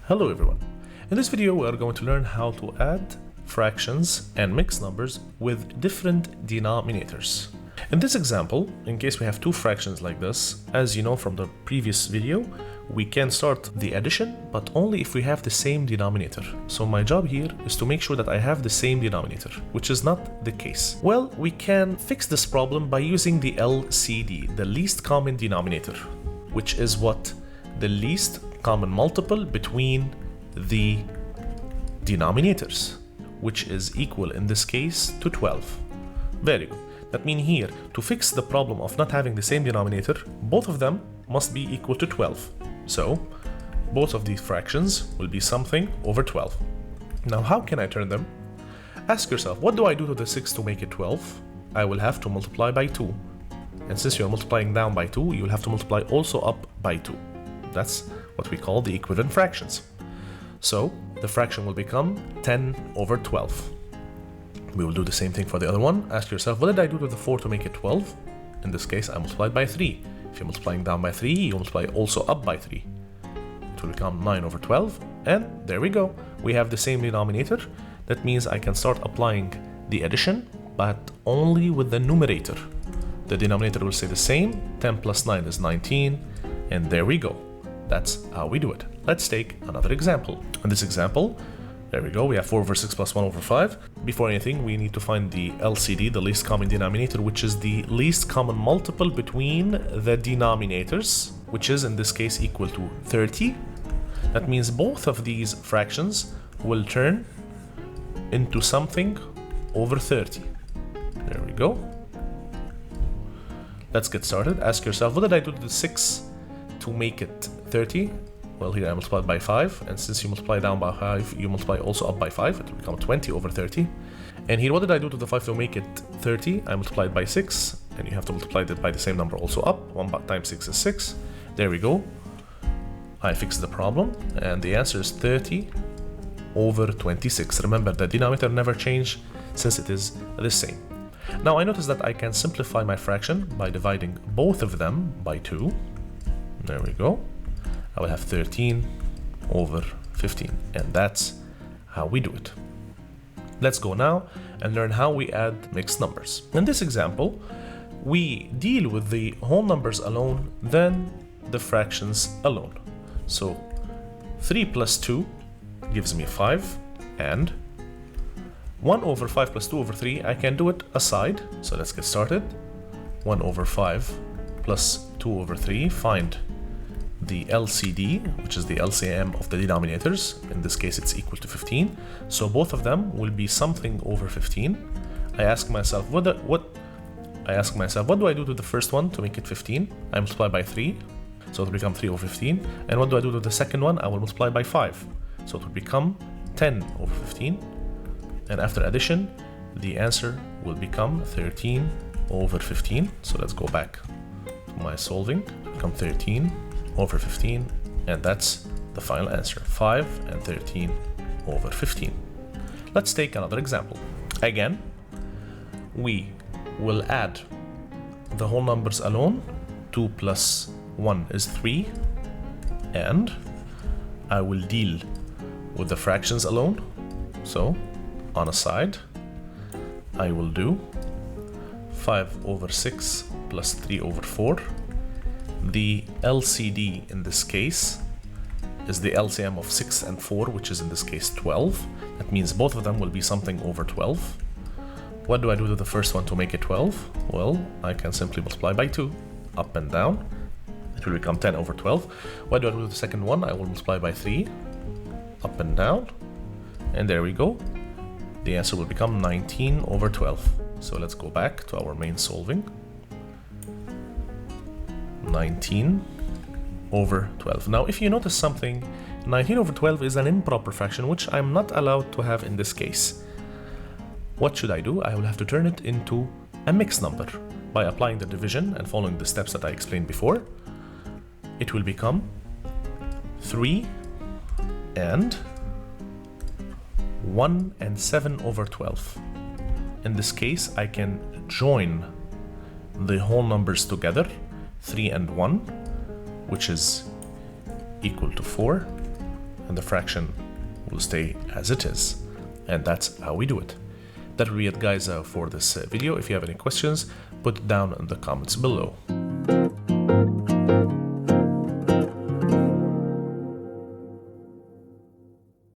Hello everyone. In this video we are going to learn how to add fractions and mixed numbers with different denominators. In this example, in case we have two fractions like this, as you know from the previous video, we can start the addition, but only if we have the same denominator. So my job here is to make sure that I have the same denominator, which is not the case. Well, we can fix this problem by using the LCD, the least common denominator, which is what? The least common multiple between the denominators, which is equal in this case to 12. Very good. That means here, to fix the problem of not having the same denominator, both of them must be equal to 12. So, both of these fractions will be something over 12. Now, how can I turn them? Ask yourself, what do I do to the 6 to make it 12? I will have to multiply by 2. And since you're multiplying down by 2, you'll have to multiply also up by 2. That's what we call the equivalent fractions. So, the fraction will become 10 over 12. We will do the same thing for the other one. Ask yourself, what did I do to the 4 to make it 12? In this case, I multiplied by 3. If you're multiplying down by 3, you multiply also up by 3. It will become 9 over 12. And there we go. We have the same denominator. That means I can start applying the addition, but only with the numerator. The denominator will stay the same. 10 plus 9 is 19. And there we go. That's how we do it. Let's take another example. In this example, there we go, we have 4 over 6 plus 1 over 5. Before anything, we need to find the LCD, the least common denominator, which is the least common multiple between the denominators, which is in this case equal to 30. That means both of these fractions will turn into something over 30. There we go. Let's get started. Ask yourself, what did I do to the 6 to make it 30? Well, here I multiplied by 5, and since you multiply down by 5, you multiply also up by 5, it will become 20 over 30. And here, what did I do to the 5 to make it 30? I multiplied by 6, and you have to multiply that by the same number also up. 1 times 6 is 6. There we go. I fixed the problem, and the answer is 30 over 26. Remember, the denominator never changed since it is the same. Now, I notice that I can simplify my fraction by dividing both of them by 2. There we go. I will have 13 over 15, and that's how we do it. Let's go now and learn how we add mixed numbers. In this example, we deal with the whole numbers alone, then the fractions alone. So 3 plus 2 gives me 5, and 1 over 5 plus 2 over 3, I can do it aside. So let's get started. 1 over 5 plus 2 over 3, find the LCD, which is the LCM of the denominators. In this case, it's equal to 15. So both of them will be something over 15. I ask myself, what do I do to the first one to make it 15? I multiply by 3, so it will become 3 over 15. And what do I do to the second one? I will multiply by 5, so it will become 10 over 15. And after addition, the answer will become 13 over 15. So let's go back to my solving. It will become 13 over 15, and that's the final answer, 5 and 13 over 15. Let's take another example. Again, we will add the whole numbers alone. 2 plus 1 is 3, and I will deal with the fractions alone. So on a side, I will do 5 over 6 plus 3 over 4. The LCD in this case is the LCM of 6 and 4, which is in this case 12. That means both of them will be something over 12. What do I do to the first one to make it 12? Well, I can simply multiply by 2, up and down. It will become 10 over 12. What do I do to the second one? I will multiply by 3, up and down. And there we go. The answer will become 19 over 12. So let's go back to our main solving. 19 over 12. Now, if you notice something, 19 over 12 is an improper fraction, which I'm not allowed to have in this case. What should I do? I will have to turn it into a mixed number by applying the division and following the steps that I explained before. It will become 3 and 1 and 7 over 12. In this case, I can join the whole numbers together, 3 and 1, which is equal to 4, and the fraction will stay as it is. And that's how we do it. That will be it, guys, for this video. If you have any questions, put it down in the comments below.